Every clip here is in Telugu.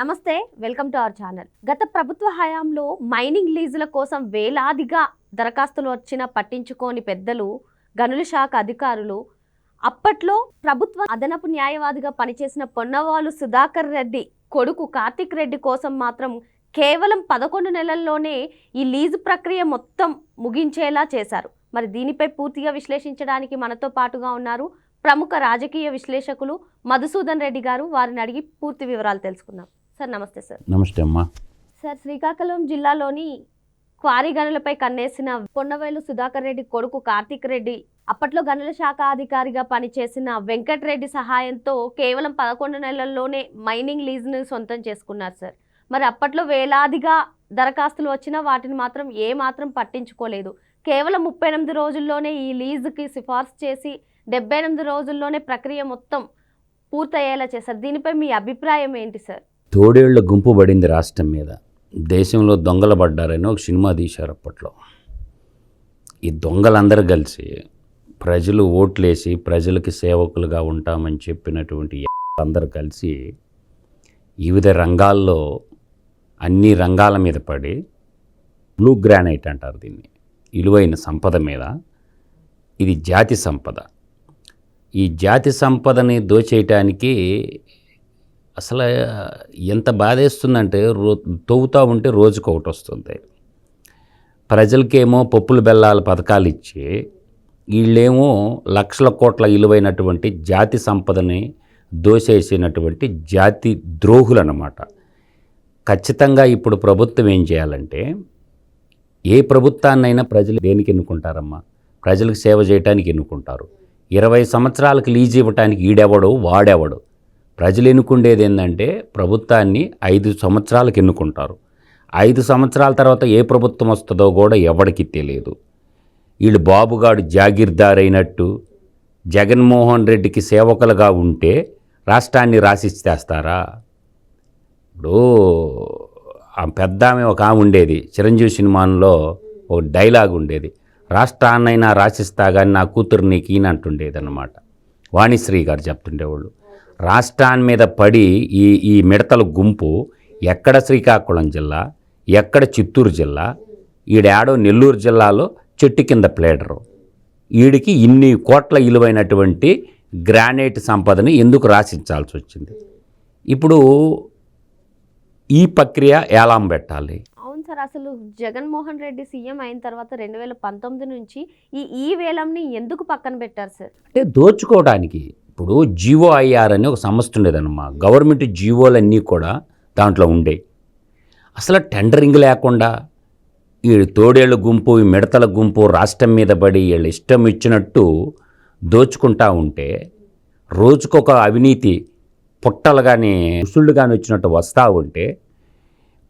నమస్తే, వెల్కమ్ టు అవర్ ఛానల్. గత ప్రభుత్వ హయాంలో మైనింగ్ లీజుల కోసం వేలాదిగా దరఖాస్తులు వచ్చినా పట్టించుకోని పెద్దలు, గనుల శాఖ అధికారులు, అప్పట్లో ప్రభుత్వ అదనపు న్యాయవాదిగా పనిచేసిన పొన్నవాలు సుధాకర్ రెడ్డి కొడుకు కార్తిక్ రెడ్డి కోసం మాత్రం కేవలం 11 నెలల్లోనే ఈ లీజు ప్రక్రియ మొత్తం ముగించేలా చేశారు. మరి దీనిపై పూర్తిగా విశ్లేషించడానికి మనతో పాటుగా ఉన్నారు ప్రముఖ రాజకీయ విశ్లేషకులు మధుసూదన్ రెడ్డి గారు. వారిని అడిగి పూర్తి వివరాలు తెలుసుకుందాం. సార్ నమస్తే. సార్ నమస్తే అమ్మా. సార్, శ్రీకాకుళం జిల్లాలోని క్వారీ గనులపై కన్నేసిన పొన్నవేలు సుధాకర్ రెడ్డి కొడుకు కార్తిక్ రెడ్డి అప్పట్లో గనుల శాఖ అధికారిగా పనిచేసిన వెంకటరెడ్డి సహాయంతో కేవలం 11 నెలల్లోనే మైనింగ్ లీజును సొంతం చేసుకున్నారు. సార్, మరి అప్పట్లో వేలాదిగా దరఖాస్తులు వచ్చినా వాటిని మాత్రం ఏమాత్రం పట్టించుకోలేదు. కేవలం 38 రోజుల్లోనే ఈ లీజుకి సిఫార్సు చేసి 78 రోజుల్లోనే ప్రక్రియ మొత్తం పూర్తయ్యేలా చేశారు. దీనిపై మీ అభిప్రాయం ఏంటి సార్? తోడేళ్ల గుంపు పడింది రాష్ట్రం మీద. దేశంలో దొంగలు పడ్డారని ఒక సినిమా తీశారు అప్పట్లో. ఈ దొంగలందరూ కలిసి ప్రజలు ఓట్లేసి ప్రజలకి సేవకులుగా ఉంటామని చెప్పినటువంటి అందరూ కలిసి వివిధ రంగాల్లో అన్ని రంగాల మీద పడి బ్లూ గ్రానైట్ అంటారు దీన్ని, విలువైన సంపద మీద. ఇది జాతి సంపద. ఈ జాతి సంపదని దోచేయటానికి అసలు ఎంత బాధేస్తుందంటే తవ్వుతూ ఉంటే రోజుకు ఒకటి వస్తుంది. ప్రజలకేమో పప్పులు బెల్లాల పథకాలు ఇచ్చి వీళ్ళేమో లక్షల కోట్ల విలువైనటువంటి జాతి సంపదని దోసేసినటువంటి జాతి ద్రోహులు అన్నమాట. ఖచ్చితంగా ఇప్పుడు ప్రభుత్వం ఏం చేయాలంటే, ఏ ప్రభుత్వాన్నైనా ప్రజలు దేనికి ఎన్నుకుంటారమ్మా? ప్రజలకు సేవ చేయడానికి ఎన్నుకుంటారు. 20 సంవత్సరాలకు లీజు ఇవ్వటానికి ఈడెవడు వాడెవడు? ప్రజలు ఎన్నుకుండేది ఏంటంటే ప్రభుత్వాన్ని 5 సంవత్సరాలకు ఎన్నుకుంటారు. 5 సంవత్సరాల తర్వాత ఏ ప్రభుత్వం వస్తుందో కూడా ఎవరికి తెలియదు. వీళ్ళు బాబుగాడు జాగీర్దార్ అయినట్టు జగన్మోహన్ రెడ్డికి సేవకులుగా ఉంటే రాష్ట్రాన్ని రాసిచ్చేస్తారా? ఇప్పుడు ఆ పెద్ద ఆమె ఒక ఆమె ఉండేది, చిరంజీవి సినిమాలో ఒక డైలాగ్ ఉండేది, రాష్ట్రాన్నైనా రాసిస్తా కానీ నా కూతురు నీకు ఈయనంటుండేది అన్నమాట. వాణిశ్రీ గారు చెప్తుండేవాళ్ళు. రాష్ట్రాన్ని మీద పడి ఈ మిడతల గుంపు ఎక్కడ శ్రీకాకుళం జిల్లా, ఎక్కడ చిత్తూరు జిల్లా, ఈడాడో నెల్లూరు జిల్లాలో చెట్టు కింద ప్లేడరు. వీడికి ఇన్ని కోట్ల విలువైనటువంటి గ్రానైట్ సంపదని ఎందుకు రాసించాల్సి వచ్చింది? ఇప్పుడు ఈ ప్రక్రియ ఏలాం పెట్టాలి. అవును సార్, అసలు జగన్మోహన్ రెడ్డి సీఎం అయిన తర్వాత 2019 నుంచి ఈ వేలంని ఎందుకు పక్కన పెట్టారు సార్? అంటే దోచుకోవడానికి. ఇప్పుడు జీఓఐఆర్ అని ఒక సంస్థ ఉండేదన్నమా. గవర్నమెంట్ జీవోలన్నీ కూడా దాంట్లో ఉండేవి. అసలు టెండరింగ్ లేకుండా ఈ తోడేళ్ళ గుంపు, ఈ మిడతల గుంపు రాష్ట్రం మీద పడి వీళ్ళు ఇష్టం ఇచ్చినట్టు దోచుకుంటా ఉంటే రోజుకొక అవినీతి పుట్టలు కానీ ఉసుళ్ళు కానీ వచ్చినట్టు వస్తూ ఉంటే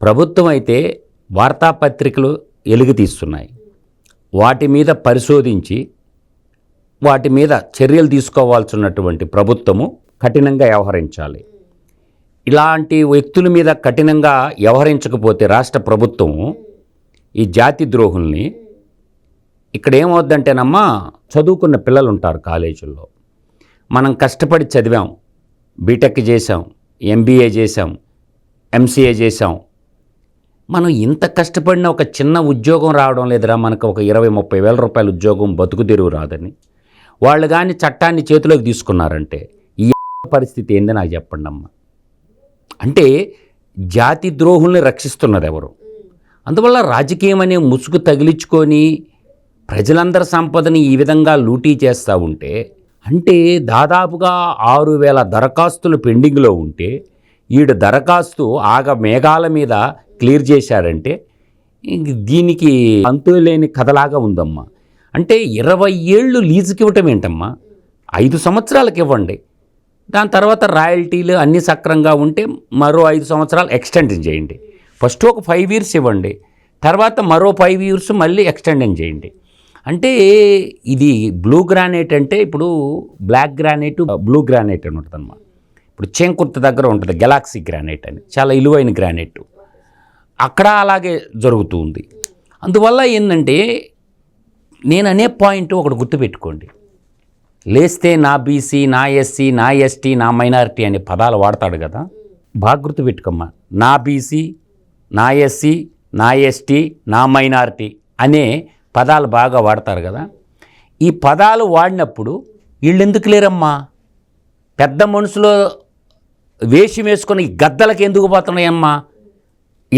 ప్రభుత్వం అయితే వార్తాపత్రికలు ఎలుగు తీస్తున్నాయి. వాటి మీద పరిశోధించి వాటి మీద చర్యలు తీసుకోవాల్సినటువంటి ప్రభుత్వము కఠినంగా వ్యవహరించాలి. ఇలాంటి వ్యక్తుల మీద కఠినంగా వ్యవహరించకపోతే రాష్ట్ర ప్రభుత్వము ఈ జాతి ద్రోహుల్ని, ఇక్కడ ఏమవుద్దంటేనమ్మా, చదువుకున్న పిల్లలు ఉంటారు కాలేజీల్లో, మనం కష్టపడి చదివాం, బీటెక్ చేసాం, ఎంబీఏ చేసాం, ఎంసీఏ చేసాం, మనం ఇంత కష్టపడిన ఒక చిన్న ఉద్యోగం రావడం లేదురా, మనకు ఒక 20-30 వేల రూపాయల ఉద్యోగం బతుకు తెరువు రాదని వాళ్ళు కానీ చట్టాన్ని చేతిలోకి తీసుకున్నారంటే ఈ పరిస్థితి ఏంది నాకు చెప్పండి అమ్మా. అంటే జాతి ద్రోహుల్ని రక్షిస్తున్నది ఎవరు? అందువల్ల రాజకీయం అనే ముసుగు తగిలించుకొని ప్రజలందరి సంపదని ఈ విధంగా లూటీ చేస్తూ ఉంటే, అంటే దాదాపుగా 6,000 దరఖాస్తులు పెండింగ్లో ఉంటే ఈడు దరఖాస్తు మేఘాల మీద క్లియర్ చేశారంటే దీనికి అంతులేని కథలాగా ఉందమ్మా. అంటే 20 ఏళ్ళు లీజుకి ఇవ్వటం ఏంటమ్మా? 5 సంవత్సరాలకు ఇవ్వండి, దాని తర్వాత రాయల్టీలు అన్నీ సక్రంగా ఉంటే మరో 5 సంవత్సరాలు ఎక్స్టెండ్ చేయండి. ఫస్ట్ ఒక 5 ఇయర్స్ ఇవ్వండి, తర్వాత మరో 5 ఇయర్స్ మళ్ళీ ఎక్స్టెండ్ చేయండి. అంటే ఇది బ్లూ గ్రానైట్ అంటే ఇప్పుడు బ్లాక్ గ్రానైట్, బ్లూ గ్రానైట్ అని ఉంటుంది అన్నమాట. ఇప్పుడు చేంకుర్తి దగ్గర ఉంటుంది గెలాక్సీ గ్రానైట్ అని, చాలా విలువైన గ్రానైట్. అక్కడ అలాగే జరుగుతుంది. అందువల్ల ఏంటంటే నేను అనే పాయింట్ ఒకటి గుర్తుపెట్టుకోండి, లేస్తే నా బీసీ, నా ఎస్సీ, నా ఎస్టీ, నా మైనారిటీ అనే పదాలు వాడతాడు కదా, బాగా గుర్తుపెట్టుకోమ్మా, నా బీసీ, నా ఎస్సీ, నా ఎస్టీ, నా మైనారిటీ అనే పదాలు బాగా వాడతారు కదా. ఈ పదాలు వాడినప్పుడు వీళ్ళు ఎందుకు లేరమ్మా? పెద్ద మనుషులు వేషం వేసుకొని గద్దలకి ఎందుకు పోతున్నాయమ్మా?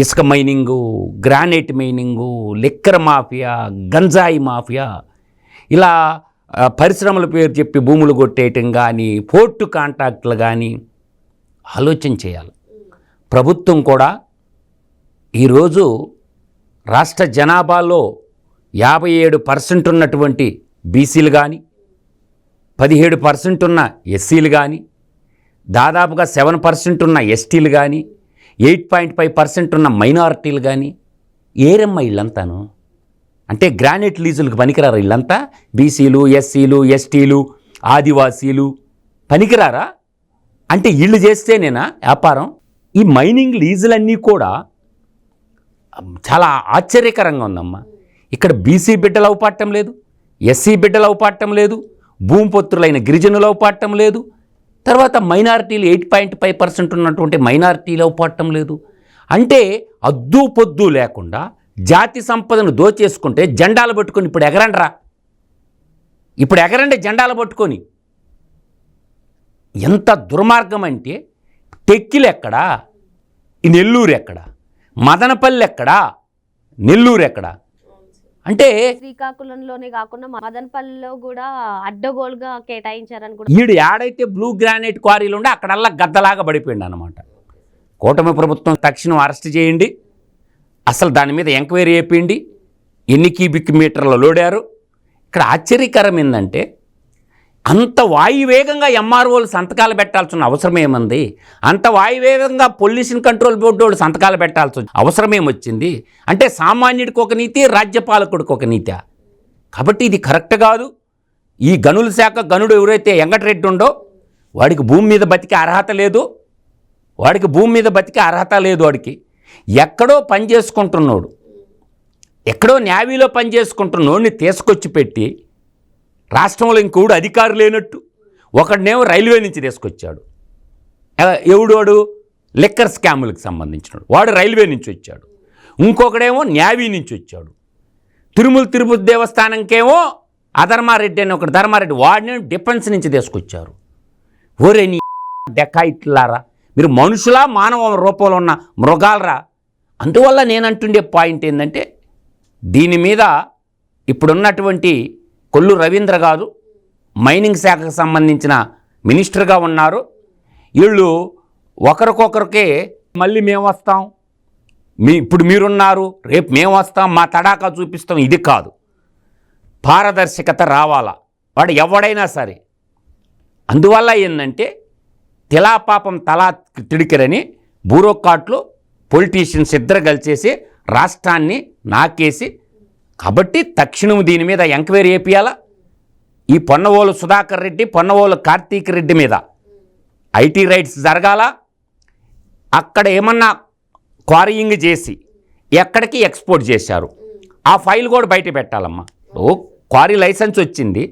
ఇసుక mining, granite mining, liquor mafia, గంజాయి మాఫియా, ఇలా పరిశ్రమల పేరు చెప్పి భూములు కొట్టేయటం కానీ, పోర్టు కాంట్రాక్టులు కానీ ఆలోచన చేయాలి. ప్రభుత్వం కూడా ఈరోజు రాష్ట్ర జనాభాలో 57% ఉన్నటువంటి బీసీలు కానీ, 17% ఉన్న ఎస్సీలు కానీ, దాదాపుగా 7% ఉన్న ఎస్టీలు కానీ, 8.5% ఉన్న మైనారిటీలు కానీ ఏరమ్మా వీళ్ళంతాను? అంటే గ్రానైట్ లీజులకు పనికిరారా వీళ్ళంతా? బీసీలు, ఎస్సీలు, ఎస్టీలు, ఆదివాసీలు పనికిరారా? అంటే వీళ్ళు చేస్తేనేనా వ్యాపారం? ఈ మైనింగ్ లీజులన్నీ కూడా చాలా ఆశ్చర్యకరంగా ఉందమ్మా. ఇక్కడ బీసీ బిడ్డలు అవపడటం లేదు, ఎస్సీ బిడ్డలు అవపడటం లేదు, భూమిపొత్రులైన గిరిజనులు అవపడటం లేదు, తర్వాత మైనారిటీలు 8.5% ఉన్నటువంటి మైనారిటీలు అవపడటం లేదు. అంటే అద్దు పొద్దు లేకుండా జాతి సంపదను దోచేసుకుంటే జెండాలు పట్టుకొని ఇప్పుడు ఎగరండ్రా, ఇప్పుడు ఎగరండి జెండాలు పట్టుకొని. ఎంత దుర్మార్గం అంటే టెక్కిలు ఎక్కడా, ఈ నెల్లూరు ఎక్కడా, మదనపల్లి ఎక్కడా, నెల్లూరు ఎక్కడా? అంటే శ్రీకాకుళంలోనే కాకుండా మదనపల్లిలో కూడా అడ్డగోలుగా కేటాయించారని కూడా. ఈడు ఏడైతే బ్లూ గ్రానైట్ క్వారీలు ఉండే అక్కడల్లా గద్దలాగా పడిపోయింది అన్నమాట. కూటమి ప్రభుత్వం తక్షణం అరెస్ట్ చేయండి, అసలు దాని మీద ఎంక్వైరీ చేయండి, ఎన్ని క్యూబిక్ మీటర్లు లోడారు. ఇక్కడ ఆశ్చర్యకరం ఏంటంటే అంత వాయువేగంగా ఎంఆర్ఓలు సంతకాలు పెట్టాల్సిన అవసరం ఏముంది? అంత వాయువేగంగా పొల్యూషన్ కంట్రోల్ బోర్డు వాళ్ళు సంతకాలు పెట్టాల్సిన అవసరం ఏమొచ్చింది? అంటే సామాన్యుడికి ఒక నీతి, రాజ్యపాలకుడికి ఒక నీతి. కాబట్టి ఇది కరెక్ట్ కాదు. ఈ గనుల శాఖ గనుడు ఎవరైతే వెంకటరెడ్డి ఉండో వాడికి భూమి మీద బతికే అర్హత లేదు, వాడికి భూమి మీద బతికే అర్హత లేదు. వాడికి ఎక్కడో పని చేసుకుంటున్నాడు, ఎక్కడో నేవీలో పని చేసుకుంటున్నోడిని తీసుకొచ్చి పెట్టి రాష్ట్రంలో ఇంకోడు అధికారు లేనట్టు ఒకడినేమో రైల్వే నుంచి తీసుకొచ్చాడు. ఎవడు? లిక్కర్ స్కాములకు సంబంధించినాడు, వాడు రైల్వే నుంచి వచ్చాడు. ఇంకొకడేమో నేవీ నుంచి వచ్చాడు. తిరుపతి దేవస్థానంకేమో అధర్మారెడ్డి అని ఒకటి, ధర్మారెడ్డి, వాడిని డిఫెన్స్ నుంచి తీసుకొచ్చారు. ఓరే నీ డెకాయిట్లారా, మీరు మనుషులా మానవ రూపంలో ఉన్న మృగాలరా? అందువల్ల నేను అంటుండే పాయింట్ ఏంటంటే దీని మీద ఇప్పుడున్నటువంటి కొల్లు రవీంద్ర గారు మైనింగ్ శాఖకు సంబంధించిన మినిస్టర్గా ఉన్నారు. వీళ్ళు ఒకరికొకరికే మళ్ళీ మేము వస్తాం, ఇప్పుడు మీరున్నారు, రేపు మేము వస్తాం, మా తడాకా చూపిస్తాం, ఇది కాదు. పారదర్శకత రావాలా, వాడు ఎవడైనా సరే. అందువల్ల ఏంటంటే తిలాపాపం తలా తిడికిరని బ్యూరోక్రాట్లు పొలిటీషియన్స్ ఇద్దరు కలిసేసి రాష్ట్రాన్ని నాకేసి. కాబట్టి తక్షణం దీని మీద ఎంక్వైరీ చేయాలా. ఈ పొన్నవోలు సుధాకర్ రెడ్డి, పొన్నవోలు కార్తీక్ రెడ్డి మీద ఐటీ రైట్స్ జరగాల. అక్కడ ఏమన్నా క్వారీయింగ్ చేసి ఎక్కడికి ఎక్స్పోర్ట్ చేశారు ఆ ఫైల్ కూడా బయట పెట్టాలమ్మా. క్వారీ లైసెన్స్ వచ్చింది,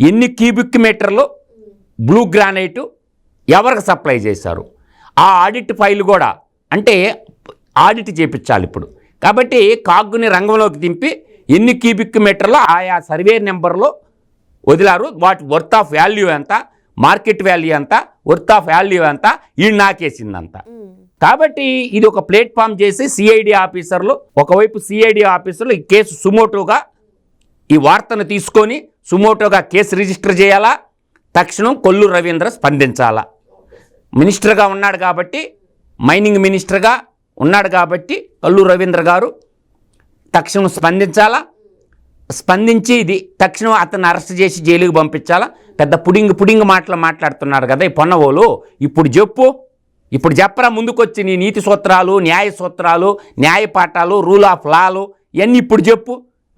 ఎన్ని క్యూబిక్ మీటర్లు బ్లూ గ్రానైటు ఎవరికి సప్లై చేశారు, ఆ ఆడిట్ ఫైల్ కూడా అంటే ఆడిట్ చేయించాలి ఇప్పుడు. కాబట్టి కాగ్గుని రంగంలోకి దింపి ఎన్ని క్యూబిక్ మీటర్లు ఆయా సర్వే నెంబర్లో వదిలారు, వాటి వర్త్ ఆఫ్ వాల్యూ ఎంత, మార్కెట్ వాల్యూ ఎంత, వర్త్ ఆఫ్ వాల్యూ ఎంత, ఈ నాకేసిందంత. కాబట్టి ఇది ఒక ప్లాట్ఫామ్ చేసి సిఐడి ఆఫీసర్లు, ఒకవైపు సిఐడి ఆఫీసర్లు ఈ కేసు సుమోటోగా ఈ వార్తను తీసుకొని సుమోటోగా కేసు రిజిస్టర్ చేయాలా. తక్షణం కొల్లు రవీంద్ర స్పందించాలా. మినిస్టర్గా ఉన్నాడు కాబట్టి, మైనింగ్ మినిస్టర్గా ఉన్నాడు కాబట్టి కొల్లు రవీంద్ర గారు తక్షణం స్పందించాలా. స్పందించి ఇది తక్షణం అతన్ని అరెస్ట్ చేసి జైలుకి పంపించాలా. పెద్ద పుడింగ్ మాటలు మాట్లాడుతున్నారు కదా ఈ పొన్నవోలు. ఇప్పుడు చెప్పరా ముందుకొచ్చి నీ నీతి సూత్రాలు, న్యాయ సూత్రాలు, న్యాయ పాఠాలు, రూల్ ఆఫ్ లాలు ఇవన్నీ ఇప్పుడు చెప్పు.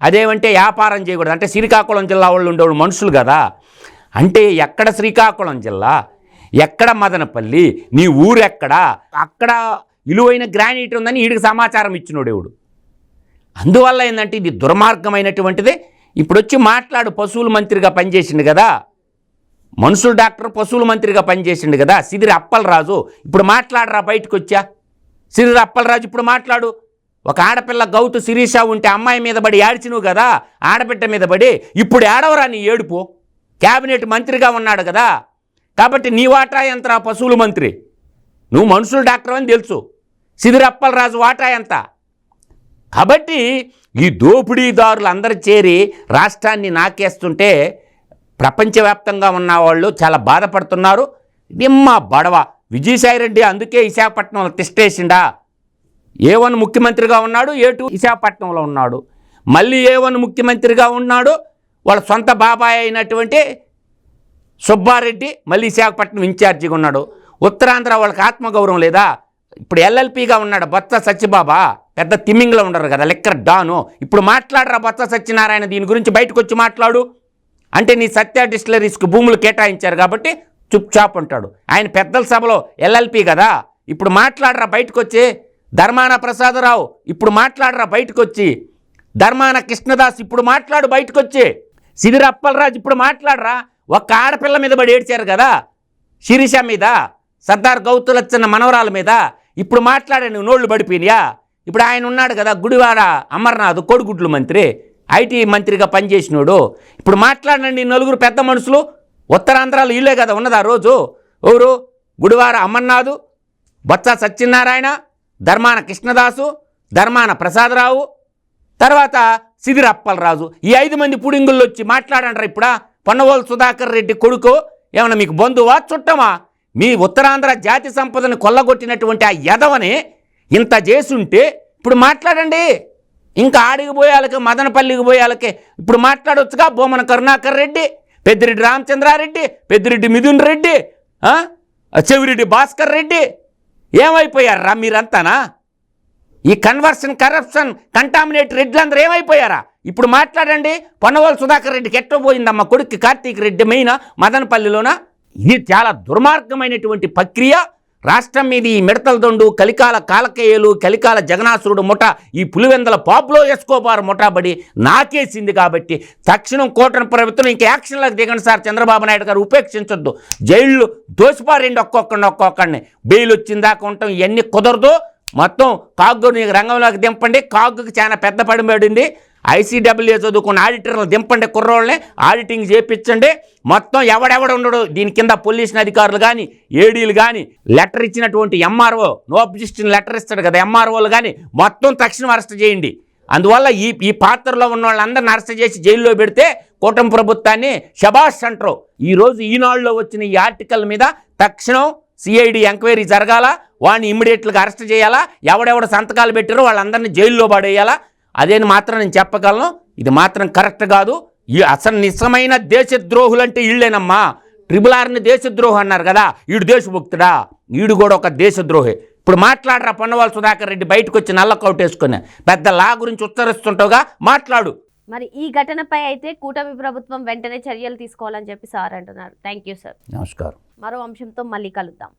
అదేమంటే వ్యాపారం చేయకూడదు అంటే శ్రీకాకుళం జిల్లా వాళ్ళు ఉండేవాళ్ళు మనుషులు కదా. అంటే ఎక్కడ శ్రీకాకుళం జిల్లా, ఎక్కడ మదనపల్లి, నీ ఊరెక్కడా, అక్కడ విలువైన గ్రానైట్ ఉందని వీడికి సమాచారం ఇచ్చినోడు ఎవడు. అందువల్ల ఏంటంటే ఇది దుర్మార్గమైనటువంటిదే. ఇప్పుడు వచ్చి మాట్లాడు, పశువుల మంత్రిగా పనిచేసింది కదా, మనుషుల డాక్టర్ పశువుల మంత్రిగా పనిచేసిండు కదా సిదిరి అప్పలరాజు. ఇప్పుడు మాట్లాడరా బయటకు వచ్చా. సిదిరి అప్పలరాజు ఇప్పుడు మాట్లాడు. ఒక ఆడపిల్ల గౌతు శిరీష ఉంటే అమ్మాయి మీద పడి ఏడ్చినువు కదా, ఆడబిడ్డ మీద పడి. ఇప్పుడు ఏడవరా నీ ఏడుపు? క్యాబినెట్ మంత్రిగా ఉన్నాడు కదా, కాబట్టి నీ వాటా ఎంత పశువుల మంత్రి? నువ్వు మనుషుల డాక్టర్ అని తెలుసు. సిదిరి అప్పలరాజు వాటా ఎంత? కాబట్టి ఈ దోపిడీదారులు అందరూ చేరి రాష్ట్రాన్ని నాకేస్తుంటే ప్రపంచవ్యాప్తంగా ఉన్న వాళ్ళు చాలా బాధపడుతున్నారు. నిమ్మ బడవ విజయసాయిరెడ్డి అందుకే విశాఖపట్నంలో తిష్టేసిండా. A1 ముఖ్యమంత్రిగా ఉన్నాడు, A2 విశాఖపట్నంలో ఉన్నాడు. మళ్ళీ A1 ముఖ్యమంత్రిగా ఉన్నాడు, వాళ్ళ సొంత బాబాయ్ అయినటువంటి సుబ్బారెడ్డి మళ్ళీ విశాఖపట్నం ఇన్ఛార్జిగా ఉన్నాడు. ఉత్తరాంధ్ర వాళ్ళకి ఆత్మగౌరవం లేదా? ఇప్పుడు LLPగా ఉన్నాడు బొత్స సత్యబాబా, పెద్ద తిమ్మింగ్లో ఉండరు కదా, లెక్కర్ డాను. ఇప్పుడు మాట్లాడరా బొత్స సత్యనారాయణ, దీని గురించి బయటకు వచ్చి మాట్లాడు. అంటే నీ సత్య డిస్టిలరీస్కి భూములు కేటాయించారు కాబట్టి చుప్చాప్ ఉంటాడు. ఆయన పెద్దల సభలో LLP కదా, ఇప్పుడు మాట్లాడరా బయటకు వచ్చి. ధర్మాన ప్రసాదరావు ఇప్పుడు మాట్లాడరా బయటకు వచ్చి. ధర్మాన కృష్ణదాస్ ఇప్పుడు మాట్లాడు బయటకు వచ్చి. సిదిరి అప్పలరాజు ఇప్పుడు మాట్లాడరా. ఒక్క ఆడపిల్ల మీద పడి ఏడ్చారు కదా, శిరీష మీద, సర్దార్ గౌతులచ్చన్న మనవరాల మీద. ఇప్పుడు మాట్లాడే నువ్వు నోళ్ళు పడిపోయినాయా? ఇప్పుడు ఆయన ఉన్నాడు కదా గుడివాడ అమర్నాథ్, కోడిగుడ్లు మంత్రి, IT మంత్రిగా పనిచేసినోడు. ఇప్పుడు మాట్లాడండి నలుగురు పెద్ద మనుషులు. ఉత్తరాంధ్రాలో ఇల్లే కదా ఉన్నదా రోజు. ఎవరు? గుడివాడ అమర్నాథ్, బొత్స సత్యనారాయణ, ధర్మాన కృష్ణదాసు, ధర్మాన ప్రసాదరావు, తర్వాత సిదిరి అప్పలరాజు. ఈ 5 మంది పుడింగుళ్ళు వచ్చి మాట్లాడంటారా ఇప్పుడా? పొన్నవోలు సుధాకర్ రెడ్డి కొడుకు ఏమన్నా మీకు బంధువా చుట్టమా? మీ ఉత్తరాంధ్ర జాతి సంపదను కొల్లగొట్టినటువంటి ఆ యదవని ఇంత చేసుంటే ఇప్పుడు మాట్లాడండి. ఇంకా ఆడికి పోయాలకి, మదనపల్లికి పోయాలకి ఇప్పుడు మాట్లాడవచ్చుగా. బొమ్మన కరుణాకర్ రెడ్డి, పెద్దిరెడ్డి రామచంద్రారెడ్డి, పెద్దిరెడ్డి మిథున్ రెడ్డి, చెవిరెడ్డి భాస్కర్ రెడ్డి ఏమైపోయారా మీరంతానా? ఈ కన్వర్షన్, కరప్షన్, కంటామినేట్ రెడ్లందరూ ఏమైపోయారా? ఇప్పుడు మాట్లాడండి. పొన్నవోలు సుధాకర్ రెడ్డికి ఎట్టో పోయిందమ్మ కొడుక్కి కార్తీక్ రెడ్డి మెయిన్ మదనపల్లిలోన. ఇది చాలా దుర్మార్గమైనటువంటి ప్రక్రియ. రాష్ట్రం మీద ఈ మిడతల దొండు, కలికాల కాలకేయులు, కలికాల జగనాసురుడు ముఠ, ఈ పులివెందల పాపులో ఎస్కోబార్ ముఠాబడి నాకేసింది. కాబట్టి తక్షణం కూటమి ప్రభుత్వం ఇంకా యాక్షన్లకు దిగండి సార్. చంద్రబాబు నాయుడు గారు ఉపేక్షించొద్దు. జైళ్ళు దోసిపారండి ఒక్కొక్కడిని. బెయిల్ వచ్చిన దాకా ఉంటాం. ఇవన్నీ కుదరదు. మొత్తం కాగ్గుని రంగంలోకి దింపండి. కాగ్గుకి చాలా పెద్ద పడిపడింది. ICWA చదువుకున్న ఆడిటర్లు దింపండి, కుర్రోళ్ళని ఆడిటింగ్ చేయించండి. మొత్తం ఎవడెవడు ఉండడు దీని కింద. పొల్యూషన్ అధికారులు కానీ, ఏడీలు కానీ, లెటర్ ఇచ్చినటువంటి MRO, నో అబ్జెక్షన్ లెటర్ ఇస్తాడు కదా MROలు కానీ, మొత్తం తక్షణం అరెస్ట్ చేయండి. అందువల్ల ఈ పాత్రలో ఉన్న వాళ్ళందరిని అరెస్ట్ చేసి జైల్లో పెడితే కూటమి ప్రభుత్వాన్ని శబాష్ అంటారు. ఈరోజు ఈనాడులో వచ్చిన ఈ ఆర్టికల్ మీద తక్షణం CID ఎంక్వైరీ జరగాల. వాడిని ఇమ్మీడియట్గా అరెస్ట్ చేయాలా. ఎవడెవడ సంతకాలు పెట్టారో వాళ్ళందరినీ జైల్లో పడేయాలా. అదేని మాత్రం నేను చెప్పగలను. ఇది మాత్రం కరెక్ట్ కాదు. అసలు నిజమైన దేశద్రోహులంటే వీళ్ళేనమ్మా. RRRని దేశద్రోహి అన్నారు కదా, ఈడు దేశభక్తుడా? ఈడు కూడా ఒక దేశద్రోహి. ఇప్పుడు మాట్లాడరా పొన్నవాళ్ళు సుధాకర్ రెడ్డి బయటకు వచ్చి నల్ల కౌట్ వేసుకుని పెద్ద లా గురించి ఉత్తరిస్తుంటావుగా మాట్లాడు. మరి ఈ ఘటనపై అయితే కూటమి ప్రభుత్వం వెంటనే చర్యలు తీసుకోవాలని చెప్పి సార్ అంటున్నారు. Thank you sir. నమస్కారం. మరో అంశంతో మళ్ళీ కలుద్దాం.